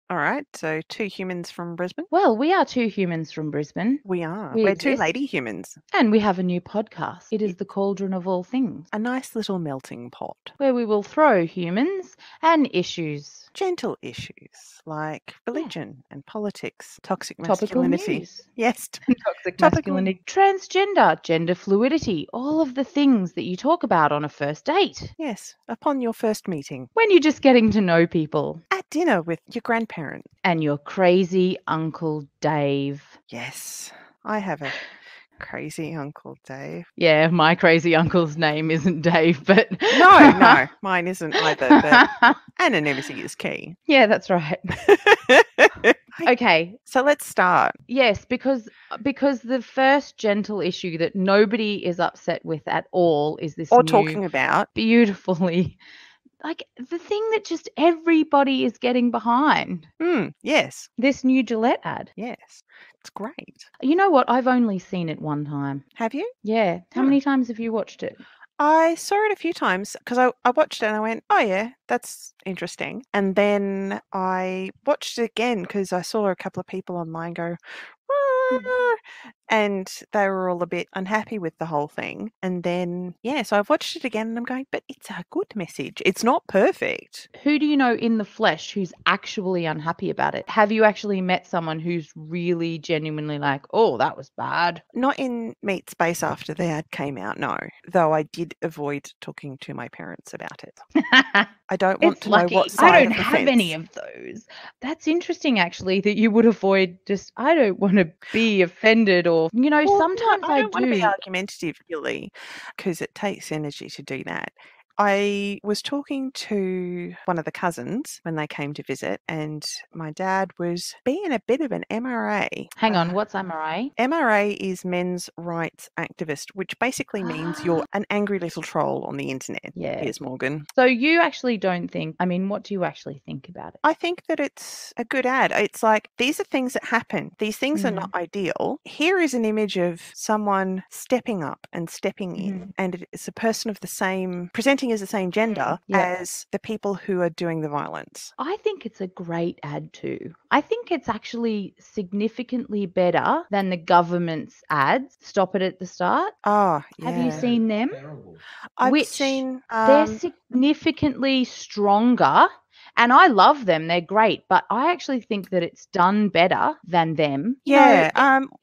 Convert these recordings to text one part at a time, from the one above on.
All right. So two humans from Brisbane. Well, we are two humans from Brisbane. We are. We We're two exist. lady humans. And we have a new podcast. It Y- is the Cauldron of all things, A nice little melting pot. where we will throw humans and issues. Gentle issues like Yeah. religion and politics, toxic Topical masculinity. news. Yes, Toxic topical. masculinity, transgender, gender fluidity, all of the things that you talk about on a first date. Yes, upon your first meeting. When you're just getting to know people. At dinner with your grandparents. And your crazy Uncle Dave. Yes, I have a crazy Uncle Dave. Yeah, my crazy uncle's name isn't Dave, but... No, mine isn't either, but anonymity is key. Yeah, that's right. Okay. So let's start. Yes, because the first gentle issue that nobody is upset with at all is this Or new, talking about. beautifully, like the thing that just everybody is getting behind. Yes, This new Gillette ad. yes. It's great. You know what? I've only seen it one time. Have you? Yeah. How Hmm. many times have you watched it? I saw it a few times because I watched it and I went, oh, yeah, that's interesting. And then I watched it again because I saw a couple of people online go, "Wah," and they were all a bit unhappy with the whole thing. And then, yeah, so I've watched it again and I'm going, but it's a good message. It's not perfect. Who do you know in the flesh who's actually unhappy about it? Have you actually met someone who's really genuinely like, oh, that was bad? Not in Meat Space after the ad came out, no. Though I did avoid talking to my parents about it. I don't want It's to know lucky. what side I don't of the have fence. any of those. That's interesting, actually, that you would avoid just, I don't want to be offended or, Well, no, sometimes I I don't want to be do. argumentative, really, because it takes energy to do that. I was talking to one of the cousins when they came to visit, and my dad was being a bit of an MRA. Hang on, what's MRA? MRA is men's rights activist, which basically means you're an angry little troll on the internet. Yeah. Piers Morgan. So you actually don't think, what do you actually think about it? I think that it's a good ad. It's like, these are things that happen. These things are not ideal. Here is an image of someone stepping up and stepping in, and it's a person of the same, presenting as the same gender as the people who are doing the violence. I think it's a great ad too. I think it's actually significantly better than the government's ads. Stop it at the start. Oh, yeah. Have you seen them? Terrible. I've seen... they're significantly stronger. And I love them. They're great. But I actually think that it's done better than them. Yeah.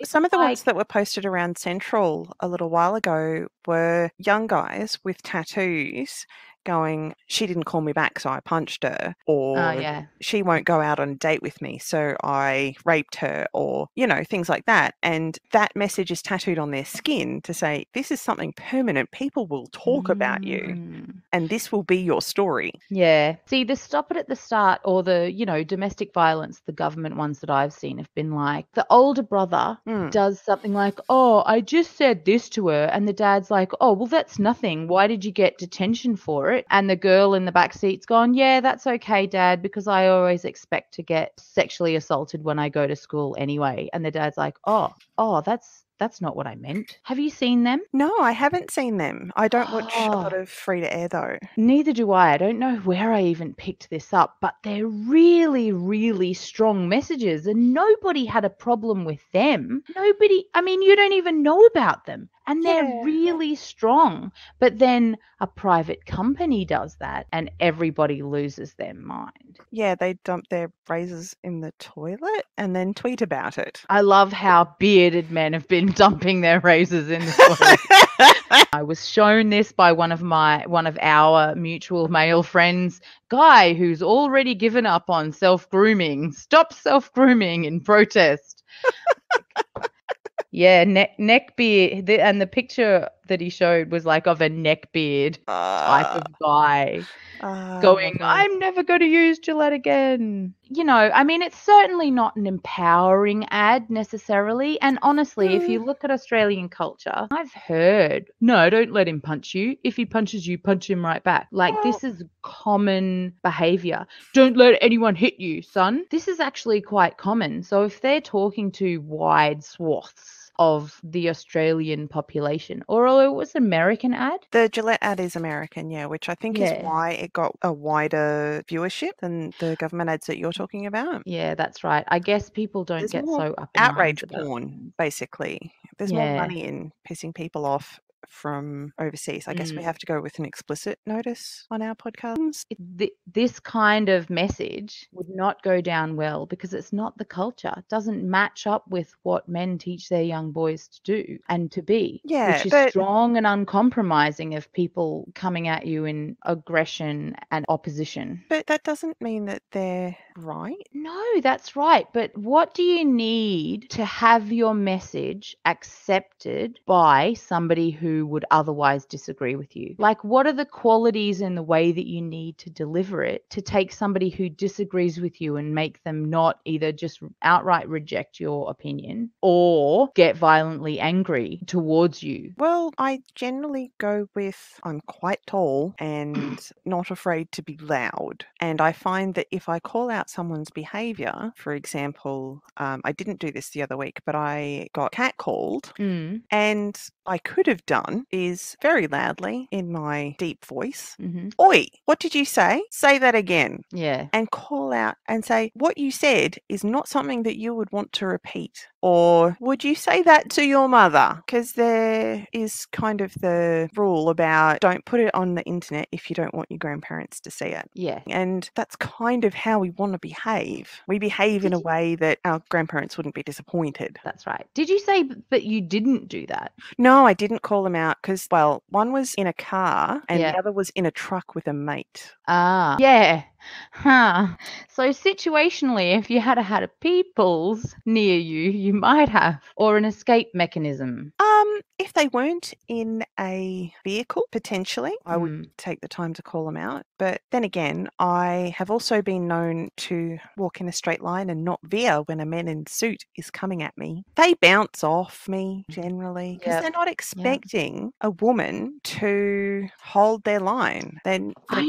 Some of the ones that were posted around Central a little while ago were young guys with tattoos going, she didn't call me back, so I punched her, or she won't go out on a date with me, so I raped her, or, things like that. And that message is tattooed on their skin to say, this is something permanent. People will talk about you, and this will be your story. Yeah. See, the stop it at the start or the, domestic violence, the government ones that I've seen have been like, the older brother does something like, oh, I just said this to her. And the dad's like, oh, well, that's nothing. Why did you get detention for it? And the girl in the back seat's gone, yeah, that's okay, Dad, because I always expect to get sexually assaulted when I go to school anyway. And the dad's like, oh, that's not what I meant. Have you seen them? No, I haven't seen them. I don't watch a lot of free to air though. Neither do I. I don't know where I even picked this up, but they're really, really strong messages and nobody had a problem with them. Nobody, you don't even know about them. And they're really strong. But then a private company does that and everybody loses their mind. Yeah, they dump their razors in the toilet and then tweet about it. I love how bearded men have been dumping their razors in the toilet. I was shown this by one of our mutual male friends, Guy, who's already given up on self-grooming. Stop self-grooming in protest. Yeah, neck beard, and the picture that he showed was like of a neck beard type of guy going, I'm never going to use Gillette again. It's certainly not an empowering ad necessarily. And honestly, if you look at Australian culture, I've heard, no, don't let him punch you. If he punches you, punch him right back. Like, this is common behavior. Don't let anyone hit you, son. This is actually quite common. So if they're talking to wide swaths of the Australian population. Or it was an American ad? The Gillette ad is American, yeah, which I think is why it got a wider viewership than the government ads that you're talking about. Yeah, that's right. I guess people don't get so up in arms outrage about porn, basically. There's more money in pissing people off from overseas. I guess we have to go with an explicit notice on our podcast. This kind of message would not go down well because it's not the culture. It doesn't match up with what men teach their young boys to do and to be, which is strong and uncompromising of people coming at you in aggression and opposition. But that doesn't mean that they're right. No, that's right. But what do you need to have your message accepted by somebody who would otherwise disagree with you? Like, what are the qualities in the way that you need to deliver it to take somebody who disagrees with you and make them not either just outright reject your opinion or get violently angry towards you? Well, I generally go with I'm quite tall and not afraid to be loud. And I find that if I call out someone's behavior, for example, I didn't do this the other week, but I got catcalled, and I could have done is very loudly in my deep voice, Oi, what did you say? Say that again. Yeah. And call out and say, what you said is not something that you would want to repeat. Or would you say that to your mother? Because there is kind of the rule about don't put it on the internet if you don't want your grandparents to see it. Yeah. And that's kind of how we want to behave. We behave in a way that our grandparents wouldn't be disappointed. That's right. Did you say that you didn't do that? No, I didn't call them out because, well, one was in a car and the other was in a truck with a mate. Ah, yeah. Huh. So situationally, if you had a peoples near you, you might have, or an escape mechanism. If they weren't in a vehicle, potentially, I would take the time to call them out. But then again, I have also been known to walk in a straight line and not veer when a man in suit is coming at me. They bounce off me generally because they're not expecting a woman to hold their line. I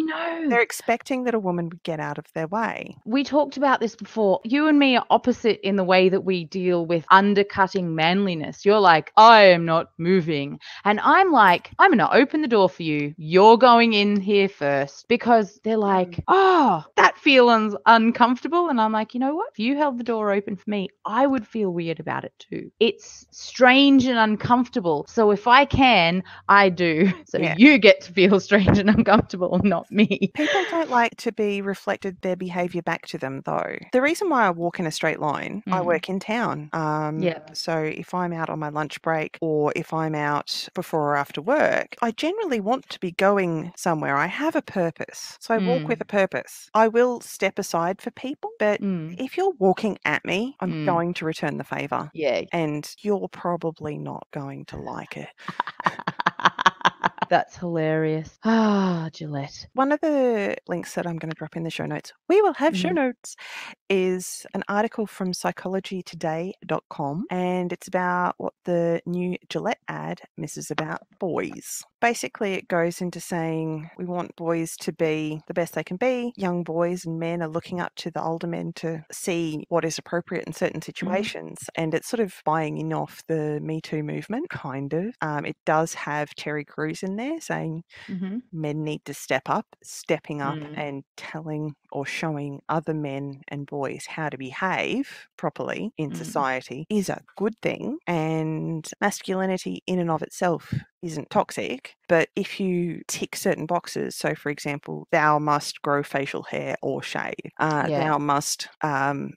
know. They're expecting that a woman would get out of their way. We talked about this before. You and me are opposite in the way that we deal with undercutting manliness. You're like, I am not moving. And I'm like, I'm going to open the door for you. You're going in here first. Because they're like, oh, that feels uncomfortable. And I'm like, you know what? If you held the door open for me, I would feel weird about it too. It's strange and uncomfortable. So if I can, I do. So you get to feel strange and uncomfortable, not me. People don't like to be reflected their behaviour back to them, though. The reason why I walk in a straight line, I work in town. So if I'm out on my lunch break or if I'm out before or after work, I generally want to be going somewhere. I have a purpose. So I walk with a purpose. I will step aside for people, but if you're walking at me, I'm going to return the favour. Yeah. And you're probably not going to like it. That's hilarious. Ah, Gillette. One of the links that I'm going to drop in the show notes, we will have show notes, is an article from psychologytoday.com, and it's about what the new Gillette ad misses about boys. Basically, it goes into saying we want boys to be the best they can be. Young boys and men are looking up to the older men to see what is appropriate in certain situations. And it's sort of buying in off the Me Too movement, kind of. It does have Terry Crews in there saying men need to step up, stepping up and telling or showing other men and boys how to behave properly in society is a good thing. And masculinity in and of itself isn't toxic, but if you tick certain boxes, so for example, thou must grow facial hair or shave, thou must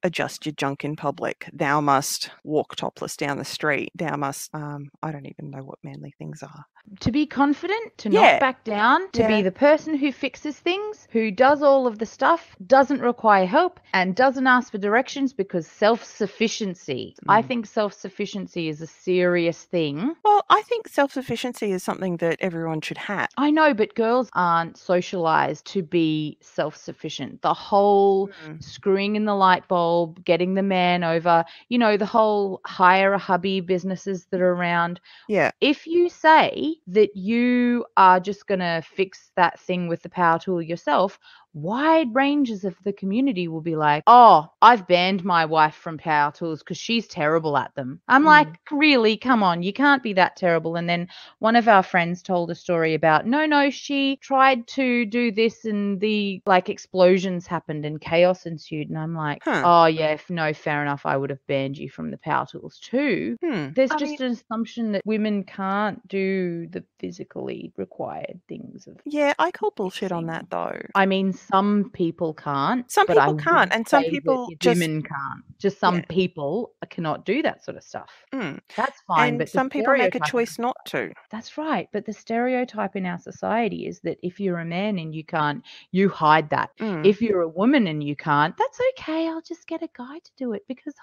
adjust your junk in public, thou must walk topless down the street, thou must, I don't even know what manly things are. To be confident, to not back down, to be the person who fixes things, who does all of the stuff, doesn't require help, and doesn't ask for directions because self-sufficiency. I think self-sufficiency is a serious thing. Well, I think self-sufficiency is something that everyone should have. I know, but girls aren't socialized to be self-sufficient. The whole screwing in the light bulb, getting the man over, you know, the whole hire a hubby businesses that are around. Yeah. If you say that you are just going to fix that thing with the power tool yourself, wide ranges of the community will be like, oh, I've banned my wife from power tools because she's terrible at them. I'm like, really? Come on, you can't be that terrible. And then one of our friends told a story about, no, she tried to do this and the like explosions happened and chaos ensued. And I'm like, oh yeah, no, fair enough. I would have banned you from the power tools too. There's just an assumption that women can't do the physically required things. Yeah, I call bullshit on that though. I mean, some people can't. Some people can't, and some people just women can't. Just some people cannot do that sort of stuff. That's fine, and but some people make a choice not to. That's right, but the stereotype in our society is that if you're a man and you can't, you hide that. If you're a woman and you can't, that's okay. I'll just get a guy to do it because,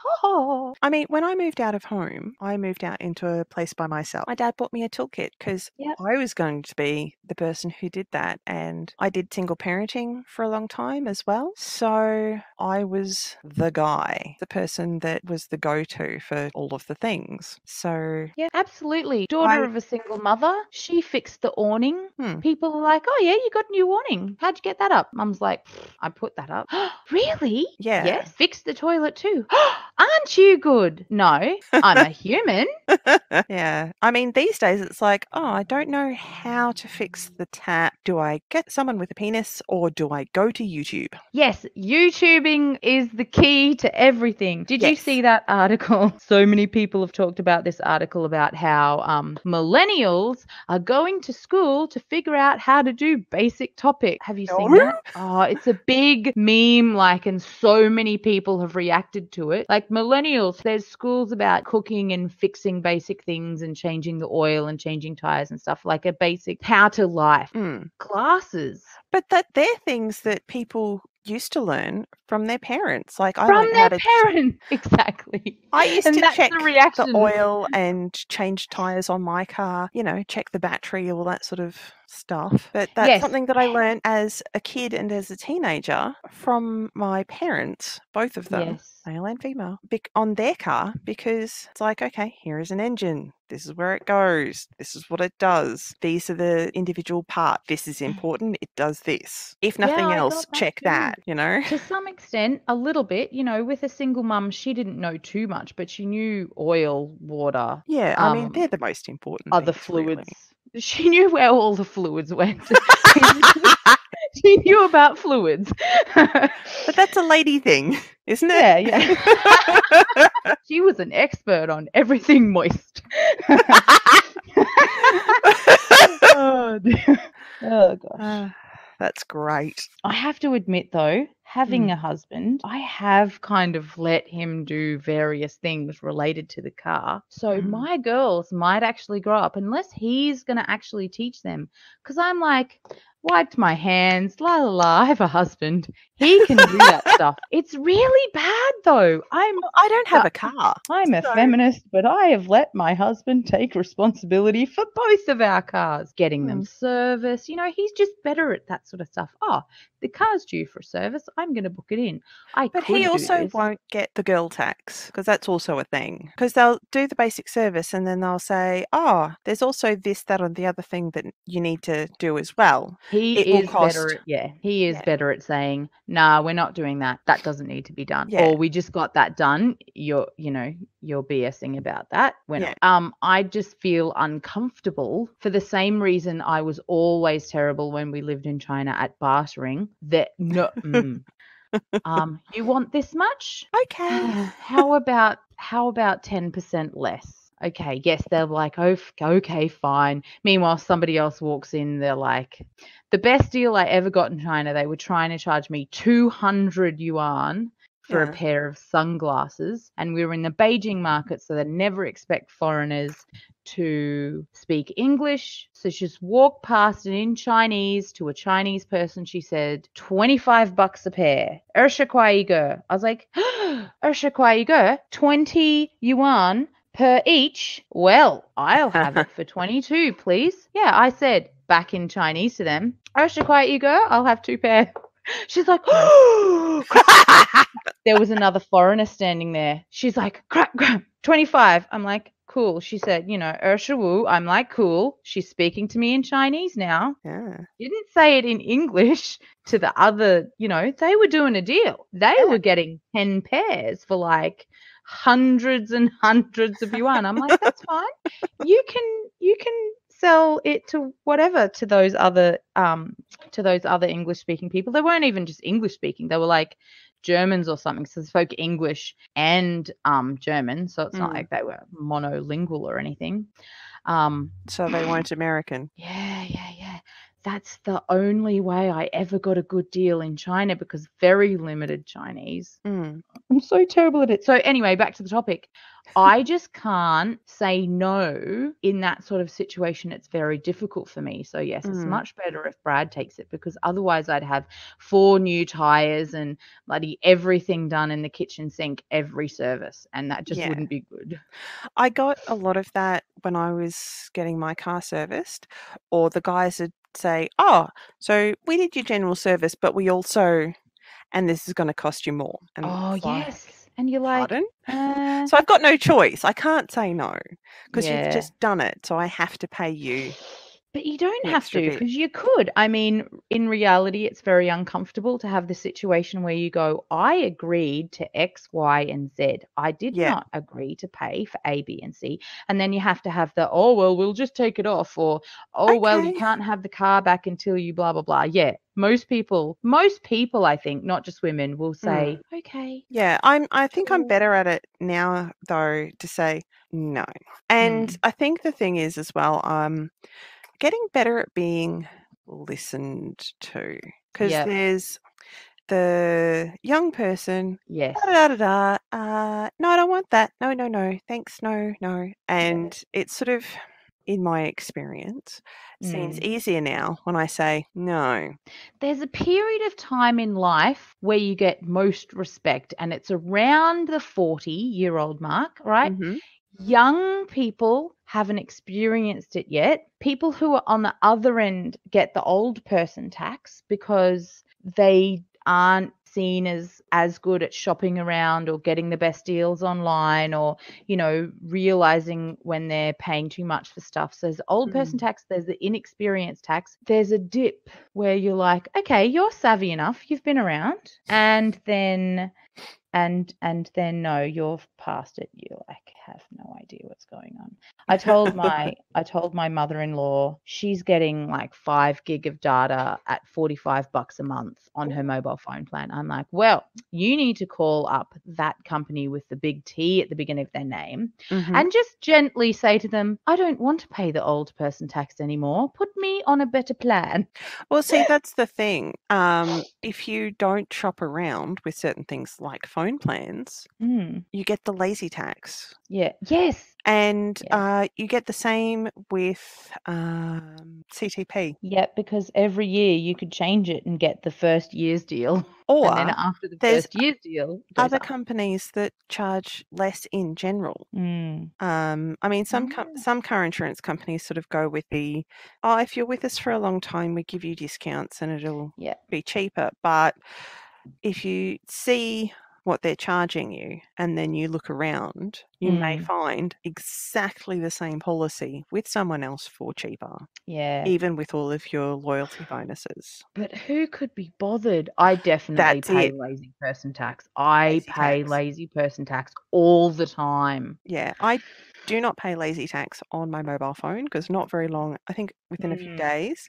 I mean, when I moved out of home, I moved out into a place by myself. My dad bought me a toolkit because I was going to be the person who did that, and I did single parenting for a long time as well. So I was the guy, the person that was the go-to for all of the things. So yeah, absolutely. Daughter of a single mother, she fixed the awning. People are like, oh yeah, you got a new awning. How'd you get that up? Mum's like, I put that up. Really? Yeah. Yes. Fixed the toilet too. Aren't you good? No, I'm a human. Yeah. I mean, these days it's like, oh, I don't know how to fix the tap. Do I get someone with a penis or do I go to YouTube? Yes, YouTubing is the key to everything. Did you see that article? So many people have talked about this article about how millennials are going to school to figure out how to do basic topic. Have you seen that? Oh, it's a big meme, and so many people have reacted to it. Like millennials, there's schools about cooking and fixing basic things and changing the oil and changing tires and stuff, like a basic how to life classes. But they're things that people used to learn from their parents. Like I from learned their how to parents, exactly. I used and to that's check the oil and change tires on my car, check the battery, all that sort of stuff. But that's something that I learned as a kid and as a teenager from my parents, both of them, male and female, on their car, because it's like, okay, here is an engine. This is where it goes. This is what it does. These are the individual parts. This is important. It does this. If nothing else, check that, To some extent, a little bit, with a single mum, she didn't know too much, but she knew oil, water. Yeah, I mean, they're the most important other things, fluids. Really. She knew where all the fluids went. She knew about fluids. But that's a lady thing, isn't it? Yeah. She was an expert on everything moist. Oh, dear. Oh, gosh. That's great. I have to admit, though, having a husband, I have kind of let him do various things related to the car. So my girls might actually grow up, unless he's going to actually teach them. Because I'm like, wiped my hands, la la la, I have a husband. He can do that stuff. It's really bad, though. I don't have a car. I'm a feminist, but I have let my husband take responsibility for both of our cars, getting them serviced. He's just better at that sort of stuff. Oh, the car's due for service. I'm going to book it in. But he also won't get the girl tax, because that's also a thing. Because they'll do the basic service and then they'll say, oh, there's also this, that, or the other thing that you need to do as well. He is better at saying, nah, we're not doing that. That doesn't need to be done. Yeah. Or we just got that done. You're BSing about that. I just feel uncomfortable for the same reason I was always terrible when we lived in China at bartering. That no, you want this much? Okay. How about 10% less? Okay, yes, they're like, oh, okay, fine. Meanwhile, somebody else walks in, they're like, the best deal I ever got in China, they were trying to charge me 200 yuan for a pair of sunglasses. And we were in the Beijing market, so they never expect foreigners to speak English. So she just walked past it in Chinese to a Chinese person. She said, $25 a pair. 20块一个. I was like, 20块一个? 20 yuan per each? Well, I'll have it for 22, please. Yeah, I said back in Chinese to them, 20块一个? I'll have 2 pair. She's like, oh. There was another foreigner standing there. She's like, crap, 25. I'm like, cool. She said, you know, Wu, I'm like, cool. She's speaking to me in Chinese now. Yeah. Didn't say it in English to the other, you know, they were doing a deal. They were getting 10 pairs for like hundreds and hundreds of yuan. I'm like, that's fine. You can sell it to whatever, to those other English speaking people. They weren't even just English speaking. They were like Germans or something. So they spoke English and German. So it's not like they were monolingual or anything. So they weren't American. Yeah. That's the only way I ever got a good deal in China, because very limited Chinese. I'm so terrible at it. So anyway, back to the topic. I just can't say no in that sort of situation. It's very difficult for me. So yes, it's much better if Brad takes it, because otherwise I'd have 4 new tires and bloody everything done in the kitchen sink every service, and that just wouldn't be good. I got a lot of that when I was getting my car serviced, or the guys would say, oh, so we did your general service, but we also, and this is going to cost you more. And yes. And you're like, pardon? So I've got no choice. I can't say no because you've just done it. So I have to pay you. But you don't have to, because you could. I mean, in reality, it's very uncomfortable to have the situation where you go, I agreed to X, Y, and Z. I did not agree to pay for A, B, and C. And then you have to have the, oh, well, we'll just take it off. Or, oh, well, you can't have the car back until you blah, blah, blah. Yeah. Most people, I think, not just women, will say, okay. Yeah, I think I'm better at it now, though, to say no. And I think the thing is as well, getting better at being listened to, because there's the young person, no, I don't want that. No, thanks, no. And it's sort of, in my experience, seems easier now when I say no. There's a period of time in life where you get most respect, and it's around the 40-year-old mark, right? Young people haven't experienced it yet. People who are on the other end get the old person tax because they aren't seen as good at shopping around or getting the best deals online, or, you know, realizing when they're paying too much for stuff. So there's the old person tax, there's the inexperienced tax. There's a dip where you're like, okay, you're savvy enough, you've been around, and then no, you're past it. You like have no idea what's going on. I told my mother-in-law she's getting like 5 gig of data at $45 a month on her mobile phone plan. I'm like, well, you need to call up that company with the big T at the beginning of their name and just gently say to them, I don't want to pay the old person tax anymore. Put me on a better plan. Well, see, that's the thing. If you don't shop around with certain things like phone plans, you get the lazy tax. Yeah. Yes. And you get the same with CTP. Yeah, because every year you could change it and get the first year's deal. Or and then after the first year's deal, other companies that charge less in general. I mean, some car insurance companies sort of go with the, oh, if you're with us for a long time, we give you discounts and it'll be cheaper. But if you see what they're charging you and then you look around, you may find exactly the same policy with someone else for cheaper. Yeah. Even with all of your loyalty bonuses. But who could be bothered? I definitely pay lazy person tax. I pay lazy person tax all the time. Yeah, I do not pay lazy tax on my mobile phone because not very long, I think within a few days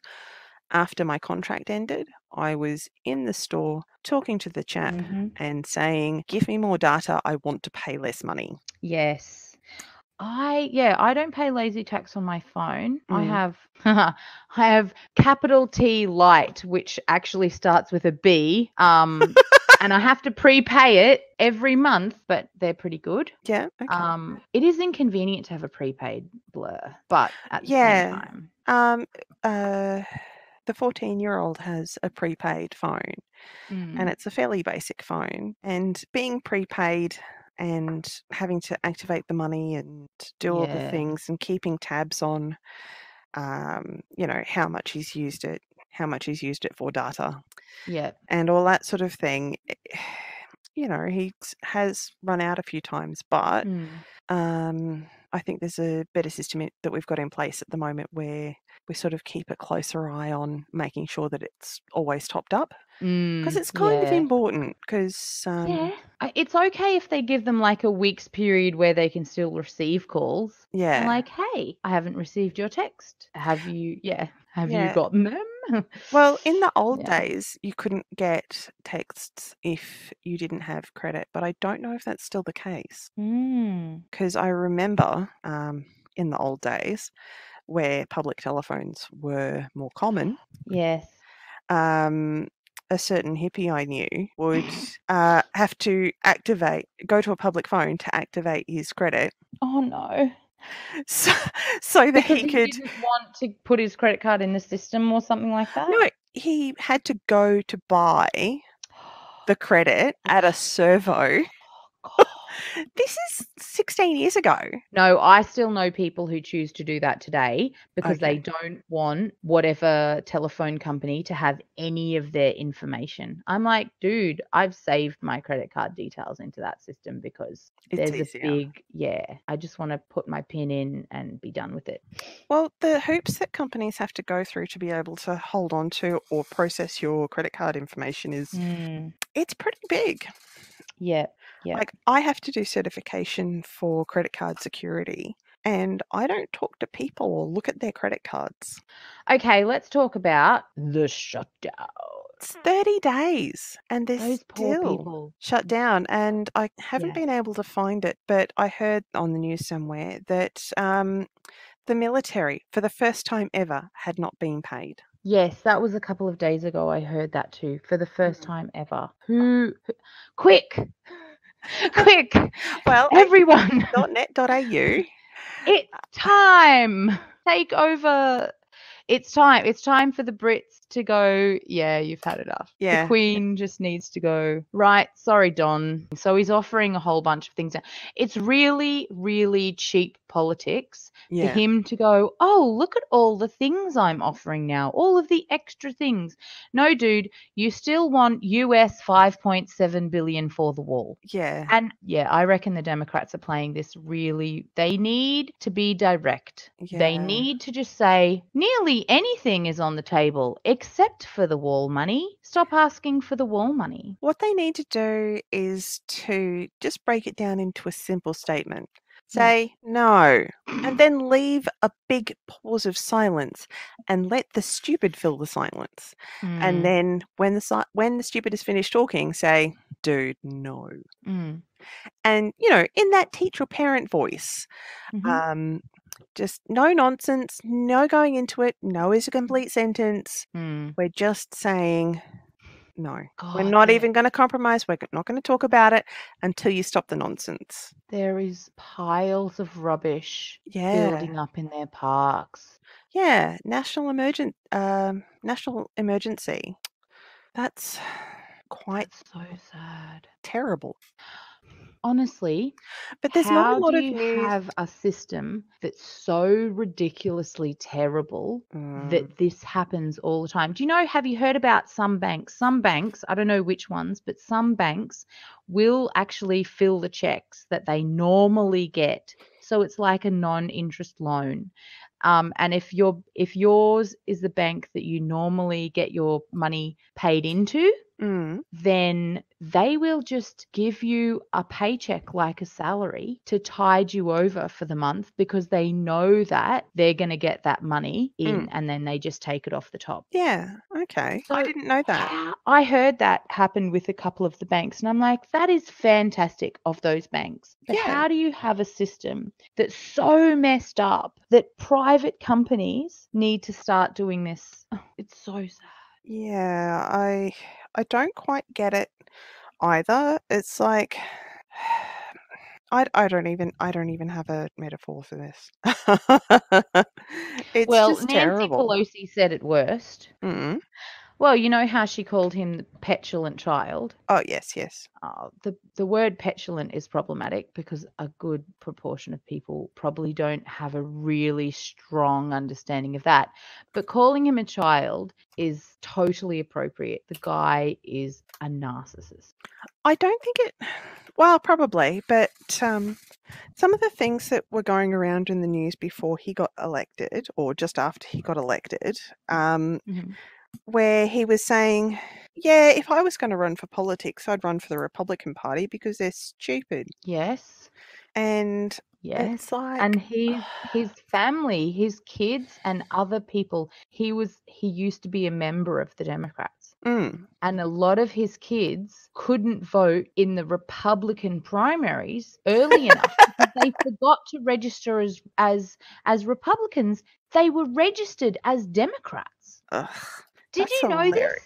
after my contract ended, I was in the store talking to the chap and saying, give me more data, I want to pay less money. Yes. I don't pay lazy tax on my phone. I have capital T Lite, which actually starts with a B. And I have to prepay it every month, but they're pretty good. Yeah. Okay. It is inconvenient to have a prepaid blur, but at the same time. The 14-year-old has a prepaid phone and it's a fairly basic phone, and being prepaid and having to activate the money and do all the things and keeping tabs on, you know, how much he's used it for data. Yeah. And all that sort of thing. he has run out a few times, but I think there's a better system that we've got in place at the moment where we sort of keep a closer eye on making sure that it's always topped up. Because it's kind of important because... yeah. It's okay if they give them like a week's period where they can still receive calls. Yeah. And like, hey, I haven't received your text. Have you gotten them? Well, in the old days, you couldn't get texts if you didn't have credit, but I don't know if that's still the case. Because I remember in the old days where public telephones were more common. Yes. A certain hippie I knew would have to go to a public phone to activate his credit. Oh, no. So that because he could... didn't want to put his credit card in the system or something like that? No, he had to go to buy the credit at a servo. This is 16 years ago. No, I still know people who choose to do that today because they don't want whatever telephone company to have any of their information. I'm like, dude, I've saved my credit card details into that system because there's a big, I just want to put my PIN in and be done with it. Well, the hoops that companies have to go through to be able to hold on to or process your credit card information it's pretty big. Yeah. Like, I have to do certification for credit card security, and I don't talk to people or look at their credit cards. Okay, let's talk about the shutdown. It's 30 days, and they're Those poor people shut down, and I haven't been able to find it, but I heard on the news somewhere that the military, for the first time ever, had not been paid. Yes, that was a couple of days ago. I heard that too, for the first time ever. Quick! Well, everyone! .net.au. It's time! Take over. It's time. It's time for the Brits to go, yeah, you've had enough. Yeah. The Queen just needs to go, right, sorry, Don. So he's offering a whole bunch of things. It's really, really cheap politics for him to go, oh, look at all the things I'm offering now, all of the extra things. No, dude, you still want US 5.7 billion for the wall. Yeah. And I reckon the Democrats are playing this really, they need to be direct. Yeah. They need to just say, nearly anything is on the table except for the wall money. Stop asking for the wall money. What they need to do is to just break it down into a simple statement. Say no, and then leave a big pause of silence and let the stupid fill the silence. And then when the stupid is finished talking, say, dude, no. And, in that teacher or parent voice, just no nonsense, no going into it, no is a complete sentence. We're just saying no. We're not even going to compromise. We're not going to talk about it until you stop the nonsense. There is piles of rubbish building up in their parks. Yeah, national emergency. That's so sad. Terrible. Honestly, but there's not a lot of news. How do you have a system that's so ridiculously terrible that this happens all the time? Do you know, have you heard about some banks? Some banks, I don't know which ones, but some banks will actually fill the checks that they normally get. So it's like a non-interest loan. And if yours is the bank that you normally get your money paid into, then they will just give you a paycheck like a salary to tide you over for the month because they know that they're going to get that money in and then they just take it off the top. Yeah, okay. So I didn't know that. I heard that happened with a couple of the banks and I'm like, that is fantastic of those banks. But how do you have a system that's so messed up that private companies need to start doing this? Oh, it's so sad. Yeah, I don't quite get it either. It's like I don't even have a metaphor for this. It's just Nancy terrible. Pelosi said it worst. Well, you know how she called him the petulant child? Oh, yes, yes. The word petulant is problematic because a good proportion of people probably don't have a really strong understanding of that. But calling him a child is totally appropriate. The guy is a narcissist. I don't think it, well, probably, but some of the things that were going around in the news before he got elected, or just after he got elected, where he was saying, yeah, if I was going to run for politics, I'd run for the Republican Party because they're stupid. Yes. And Yes. it's like, and his family, his kids and other people, he used to be a member of the Democrats. And a lot of his kids couldn't vote in the Republican primaries early enough because they forgot to register as Republicans. They were registered as Democrats. ugh, Did that's you know this? hilarious.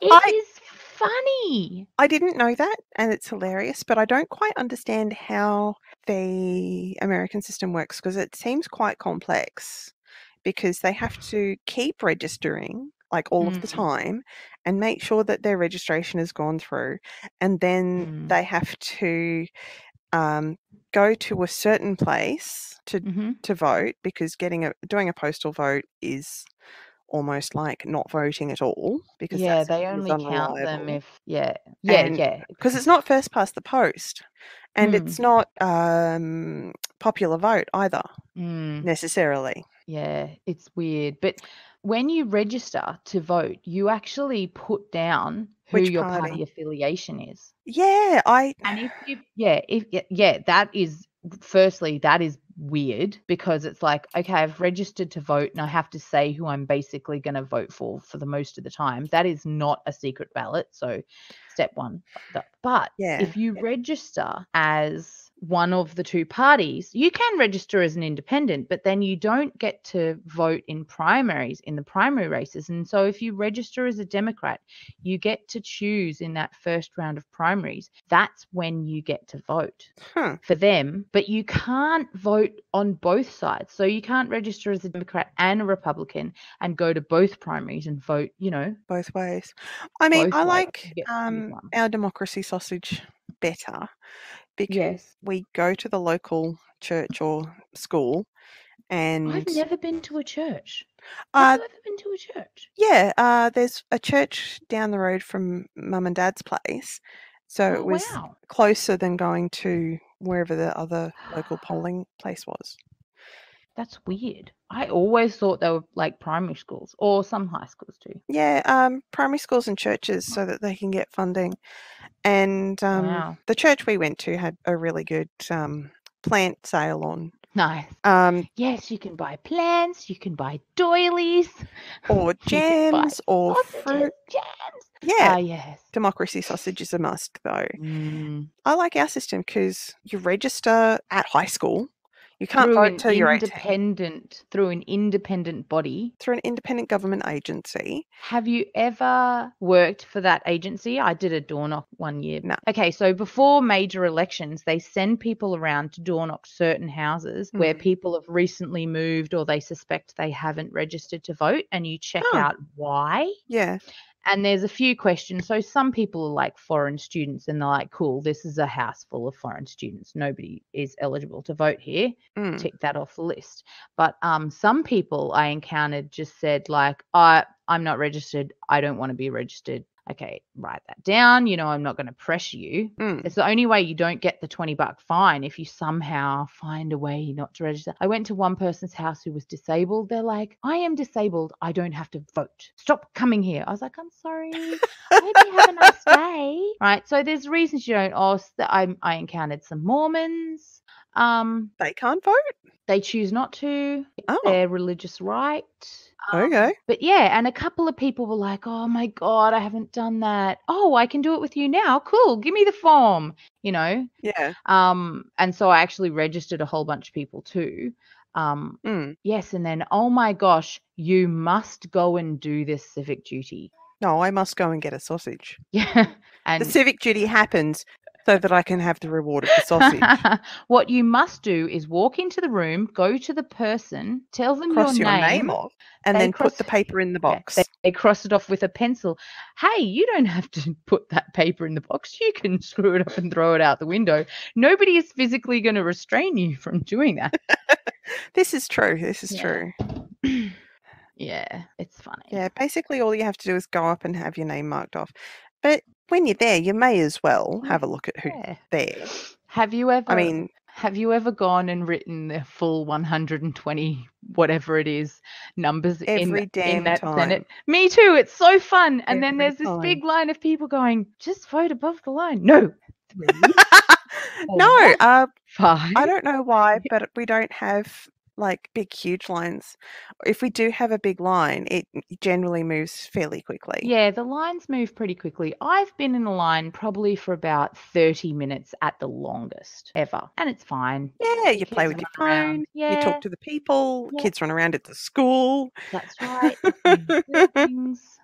It is funny. I didn't know that, and it's hilarious, but I don't quite understand how the American system works because it seems quite complex because they have to keep registering like all of the time and make sure that their registration has gone through, and then they have to go to a certain place to vote because doing a postal vote is almost like not voting at all because that they system is only count them unreliable. if Because it's not first past the post, and it's not popular vote either necessarily. Yeah, it's weird. But when you register to vote, you actually put down who Which your party? party affiliation is. Yeah, And that is, firstly, that is weird because it's like, okay, I've registered to vote and I have to say who I'm basically going to vote for the most of the time. That is not a secret ballot. So step one. But if you register as one of the two parties, you can register as an independent, but then you don't get to vote in primaries, in the primary races. And so if you register as a Democrat, you get to choose in that first round of primaries. That's when you get to vote for them, but you can't vote on both sides. So you can't register as a Democrat and a Republican and go to both primaries and vote, both ways. I mean, I like our democracy sausage better because we go to the local church or school, and I've never been to a church. Have you ever been to a church? Yeah, there's a church down the road from Mum and Dad's place, so it was closer than going to wherever the other local polling place was. That's weird. I always thought they were like primary schools or some high schools too. Yeah, primary schools and churches so that they can get funding. And the church we went to had a really good plant sale on. Nice. Yes, you can buy plants, you can buy doilies. Or jams or fruit. Jams. Yeah. Yes. Democracy sausage is a must, though. I like our system because you register at high school. You can't vote until you're 18. Through an independent body. Through an independent government agency. Have you ever worked for that agency? I did a door knock one year. No. Okay, so before major elections, they send people around to door knock certain houses where people have recently moved or they suspect they haven't registered to vote, and you check out why. Yeah. And there's a few questions. So some people are like foreign students and they're like, cool, this is a house full of foreign students. Nobody is eligible to vote here. Tick that off the list. But some people I encountered just said like, I'm not registered. I don't want to be registered. Okay, write that down. I'm not going to pressure you. It's the only way you don't get the $20 fine if you somehow find a way not to register. I went to one person's house who was disabled. They're like, I am disabled. I don't have to vote. Stop coming here. I was like, I'm sorry. I hope you have a nice day. Right. So there's reasons you don't. I encountered some Mormons. They can't vote? They choose not to. It's their religious right. Okay. But yeah, and a couple of people were like, oh my God, I haven't done that. Oh, I can do it with you now. Cool. Give me the form, Yeah. And so I actually registered a whole bunch of people too. Yes. And then, oh my gosh, you must go and do this civic duty. No, I must go and get a sausage. Yeah. And the civic duty happens So that I can have the reward of the sausage. What you must do is walk into the room, go to the person, tell them Cross your your name. name off and They then put the paper in the box. Yeah, they cross it off with a pencil. Hey, you don't have to put that paper in the box. You can screw it up and throw it out the window. Nobody is physically going to restrain you from doing that. This is true. This is true. Yeah, it's funny. Yeah, basically all you have to do is go up and have your name marked off. But when you're there, you may as well have a look at who's there. Have you ever gone and written the full 120 whatever it is numbers in that time. Senate? Me too. It's so fun. And then there's this big line of people going, just vote above the line. No. 3. No. 5. I don't know why, but we don't have like big, huge lines. If we do have a big line, it generally moves fairly quickly. Yeah, the lines move pretty quickly. I've been in a line probably for about 30 minutes at the longest ever. And it's fine. Yeah, you play with your phone. Yeah. You talk to the people. Yeah. Kids run around at the school. That's right. Things.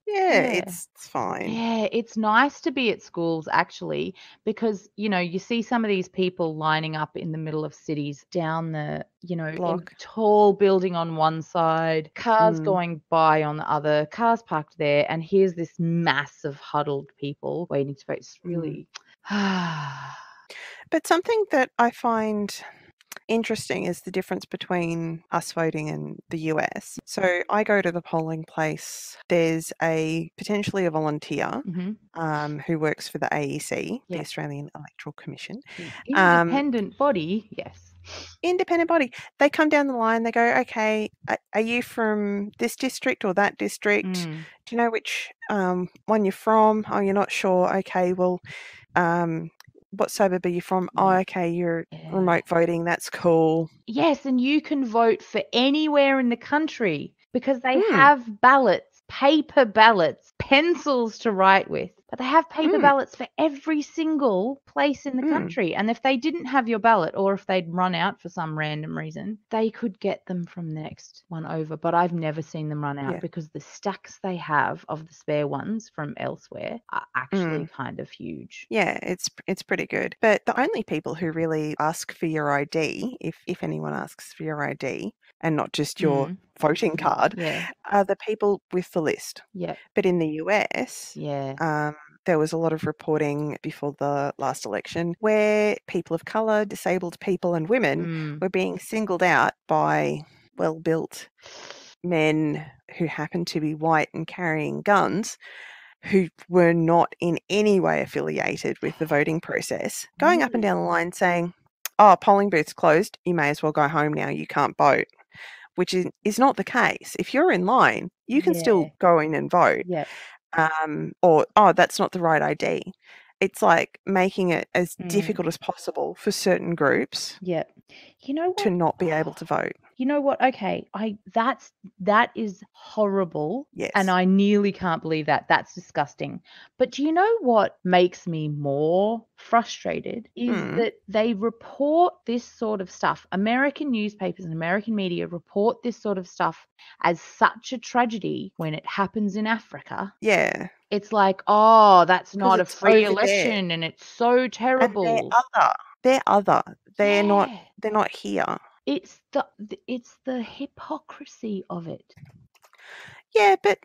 Yeah, it's fine. Yeah, it's nice to be at schools actually because, you see some of these people lining up in the middle of cities down the, block. Tall building on one side, cars going by on the other, cars parked there, and here's this mass of huddled people waiting to vote. It's really... But something that I find interesting is the difference between us voting and the US. So I go to the polling place. There's potentially a volunteer who works for the AEC, the Australian Electoral Commission. Independent body, yes. Independent body. They come down the line. They go, okay, are you from this district or that district? Do you know which one you're from? Oh, you're not sure. Okay, well, what suburb are you from? Oh, okay, you're remote voting. That's cool. Yes, and you can vote for anywhere in the country because they have ballots, paper ballots, pencils to write with. But they have paper ballots for every single place in the country. And if they didn't have your ballot or if they'd run out for some random reason, they could get them from the next one over. But I've never seen them run out because the stacks they have of the spare ones from elsewhere are actually kind of huge. Yeah, it's pretty good. But the only people who really ask for your ID, if anyone asks for your ID, and not just your voting card, are the people with the list. Yeah. But in the US, there was a lot of reporting before the last election where people of colour, disabled people and women were being singled out by well-built men who happened to be white and carrying guns, who were not in any way affiliated with the voting process, going up and down the line saying, oh, polling booth's closed, you may as well go home now, you can't vote, which is not the case. If you're in line, you can still go in and vote. Yeah. Or, oh, that's not the right ID. It's like making it as difficult as possible for certain groups to not be able to vote. You know what? Okay, that is horrible. Yes. And I nearly can't believe that. That's disgusting. But do you know what makes me more frustrated is that they report this sort of stuff. American newspapers and American media report this sort of stuff as such a tragedy when it happens in Africa. Yeah. It's like, oh, that's not a free election and it's so terrible. And they're other. They're not here. It's the hypocrisy of it. Yeah, but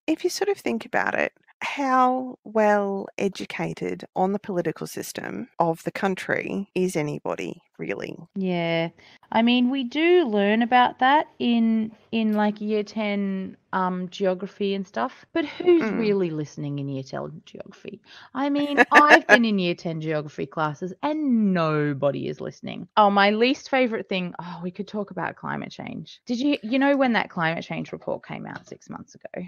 if you sort of think about it, how well educated on the political system of the country is anybody, really? Yeah. I mean, we do learn about that in like year 10 geography and stuff, but who's really listening in year 10 geography? I mean, I've been in year 10 geography classes and nobody is listening. Oh, my least favorite thing, we could talk about climate change. Did you know when that climate change report came out 6 months ago?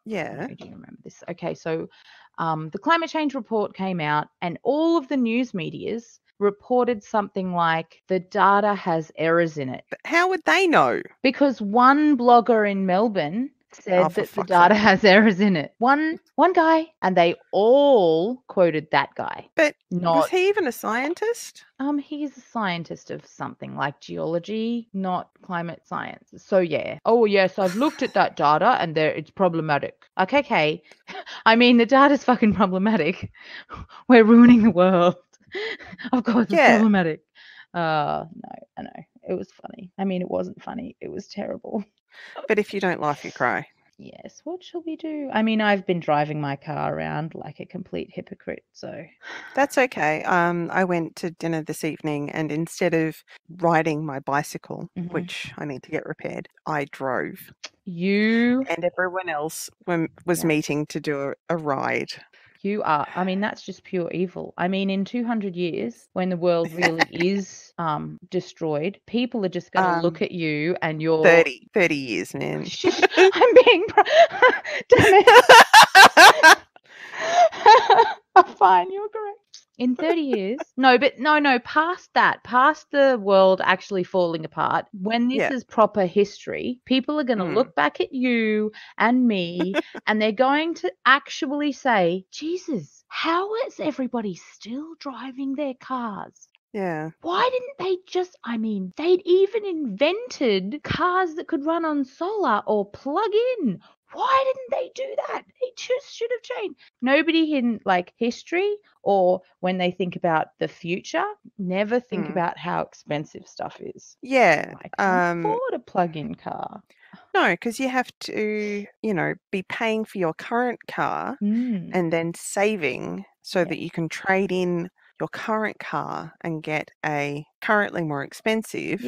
Yeah. Do you remember this? Okay, so the climate change report came out and all of the news medias reported something like the data has errors in it. But how would they know? Because one blogger in Melbourne said that the data has errors in it. One guy, and they all quoted that guy. But was he even a scientist? He's a scientist of something like geology, not climate science. So yeah. Oh yes, I've looked at that data and it's problematic. Okay. I mean, the data's fucking problematic. We're ruining the world. Of course it's problematic. No, I know. It was funny. I mean, it wasn't funny. It was terrible. But if you don't laugh, you cry. Yes, what shall we do? I mean, I've been driving my car around like a complete hypocrite, so. That's okay. I went to dinner this evening, and instead of riding my bicycle, which I need to get repaired, I drove. You and everyone else was meeting to do a ride. You are. I mean, that's just pure evil. I mean, in 200 years, when the world really is destroyed, people are just going to look at you and you're 30 years, man. I'm being damn it. I'm fine, you're correct. In 30 years. No, past that, past the world actually falling apart, when this is proper history, people are going to look back at you and me and they're going to actually say, Jesus, how is everybody still driving their cars? Yeah. Why didn't they just, I mean, they'd even invented cars that could run on solar or plug in. Why didn't they do that? They just should have changed. Nobody in like history or when they think about the future, never think about how expensive stuff is. Yeah. I can't afford a plug-in car. No, because you have to, be paying for your current car and then saving so that you can trade in your current car and get a currently more expensive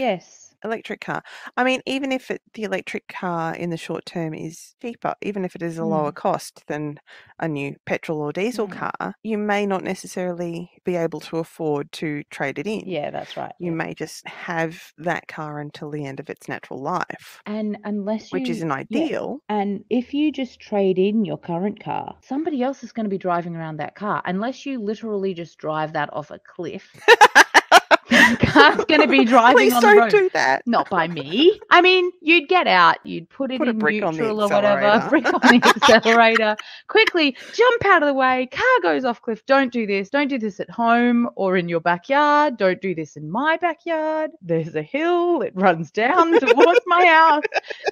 electric car. I mean, even if the electric car in the short term is cheaper, even if it is a lower cost than a new petrol or diesel car, you may not necessarily be able to afford to trade it in. Yeah, that's right. You may just have that car until the end of its natural life. And which isn't ideal. And if you just trade in your current car, somebody else is going to be driving around that car. Unless you literally just drive that off a cliff. The car's going to be driving on the road. Please don't do that. Not by me. I mean, you'd get out, you'd put it in neutral or whatever, brick on the accelerator, quickly jump out of the way, car goes off cliff. Don't do this. Don't do this at home or in your backyard. Don't do this in my backyard. There's a hill. It runs down towards my house.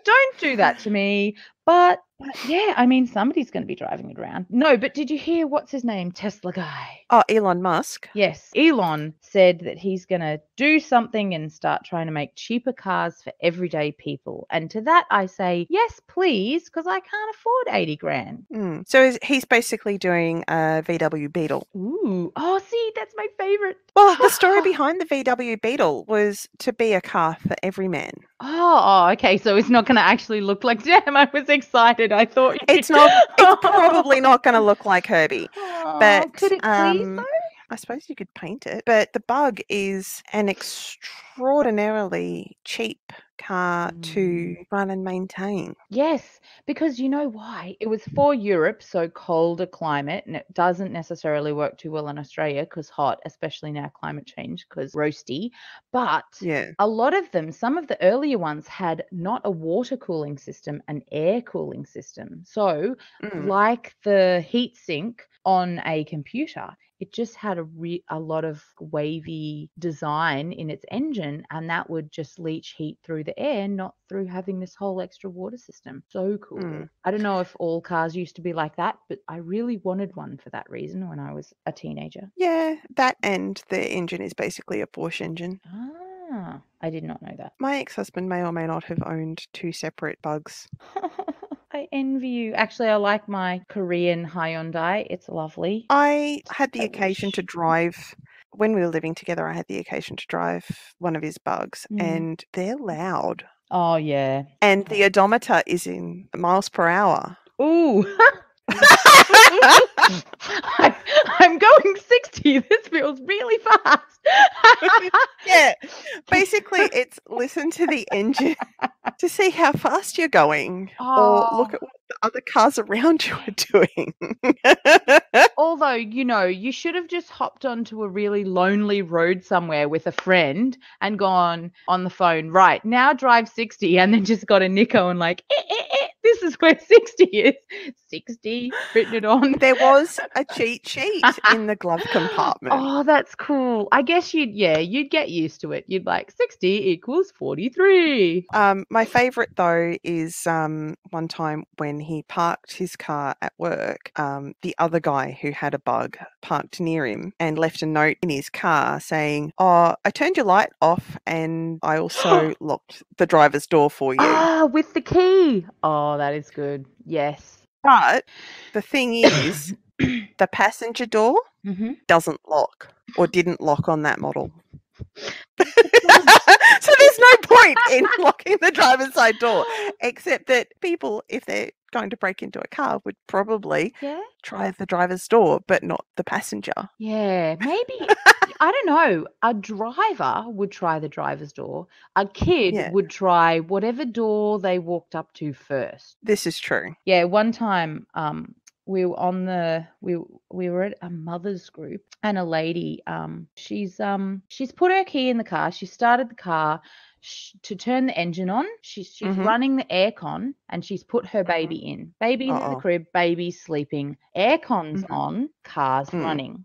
Don't do that to me. But yeah, I mean, somebody's going to be driving it around. No, but did you hear what's his name? Tesla guy. Oh, Elon Musk. Yes. Elon said that he's going to do something and start trying to make cheaper cars for everyday people. And to that I say, yes, please, because I can't afford 80 grand. So he's basically doing a VW Beetle. Ooh. Oh, see, that's my favorite. Well, the story behind the VW Beetle was to be a car for every man. Oh, okay. So it's not going to actually look like, damn, I was excited. I thought it's probably not going to look like Herbie. But could it please though? I suppose you could paint it. But the bug is an extraordinarily cheap car to run and maintain. Yes, because you know why? It was for Europe, so colder climate, and it doesn't necessarily work too well in Australia because hot, especially now climate change because roasty. But a lot of them, some of the earlier ones had not a water cooling system, an air cooling system. So like the heat sink on a computer, it just had a lot of wavy design in its engine, and that would just leach heat through the air, not through having this whole extra water system. So cool. I don't know if all cars used to be like that, but I really wanted one for that reason when I was a teenager. Yeah, that and the engine is basically a Porsche engine. Ah, I did not know that. My ex-husband may or may not have owned two separate bugs. I envy you. Actually, I like my Korean Hyundai. It's lovely. I had the occasion to drive, when we were living together, I had the occasion to drive one of his bugs, and they're loud. Oh, yeah. And the odometer is in miles per hour. Ooh. I'm going 60. This feels really fast. Yeah. Basically, it's listen to the engine to see how fast you're going or look at what the other cars around you are doing. Although, you should have just hopped onto a really lonely road somewhere with a friend and gone on the phone, right, now drive 60 and then just got a Nico and like, This is where 60 is. 60, written it on. There was a cheat sheet in the glove compartment. Oh, that's cool. I guess you'd get used to it. You'd like 60 equals 43. My favourite, though, is one time when he parked his car at work, the other guy who had a bug parked near him and left a note in his car saying, "Oh, I turned your light off and I also locked the driver's door for you." Ah, with the key. Oh, that is good. Yes. But the thing is, the passenger door doesn't lock or didn't lock on that model. So there's no point in locking the driver's side door, except that people, if they're going to break into a car, would probably try the driver's door, but not the passenger. Yeah, maybe, I don't know, a driver would try the driver's door. A kid would try whatever door they walked up to first. This is true. Yeah, one time we were we were at a mother's group, and a lady she's put her key in the car. She started the car to turn the engine on. She's running the aircon, and she's put her baby in. Baby's in the crib, baby's sleeping, aircon's on, car's running.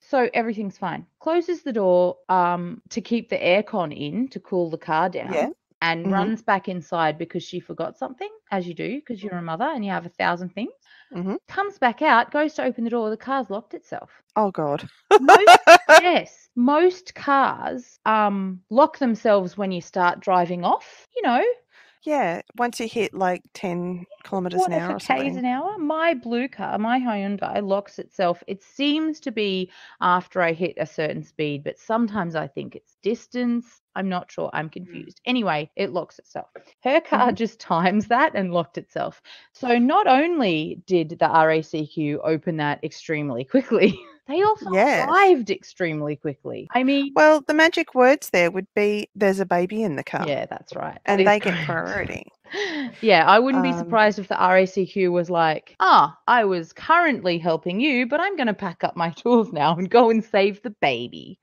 So everything's fine. Closes the door to keep the aircon in to cool the car down. And runs back inside because she forgot something, as you do, because you're a mother and you have 1,000 things. Comes back out, goes to open the door, the car's locked itself. Oh, God. Most cars lock themselves when you start driving off, you know. Yeah, once you hit like 10 kilometres an hour or something. K's an hour. My blue car, my Hyundai, locks itself. It seems to be after I hit a certain speed, but sometimes I think it's distance. I'm not sure. I'm confused. Anyway, it locks itself. Her car just times that and locked itself. So not only did the RACQ open that extremely quickly, they also arrived extremely quickly. I mean... Well, the magic words there would be, there's a baby in the car. Yeah, that's right. And they get priority. Yeah, I wouldn't be surprised if the RACQ was like, I was currently helping you, but I'm going to pack up my tools now and go and save the baby.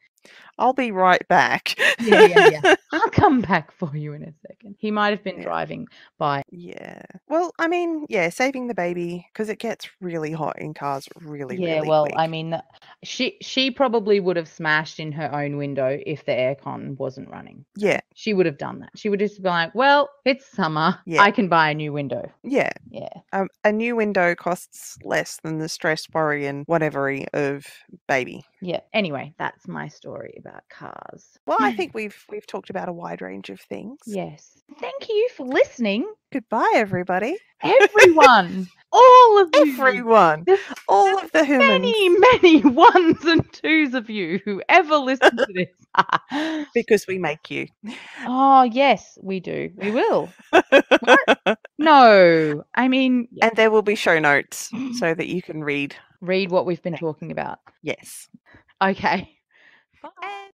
I'll be right back. Yeah. I'll come back for you in a second. He might have been driving by. Yeah. Well, I mean, saving the baby, because it gets really hot in cars really quick. I mean, she probably would have smashed in her own window if the aircon wasn't running. Yeah. She would have done that. She would just be like, well, it's summer. Yeah. I can buy a new window. Yeah. A new window costs less than the stress, worry, and whatever of baby. Yeah. Anyway, that's my story about cars. Well, I think we've talked about a wide range of things. Yes. Thank you for listening. Goodbye, everybody. Everyone. All of you. Everyone. All of the humans. Many ones and twos of you who ever listen to this. Because we make you. Oh, yes, we do. We will. What? No. I mean... And there will be show notes so that you can read what we've been talking about. Yes. Okay. Bye.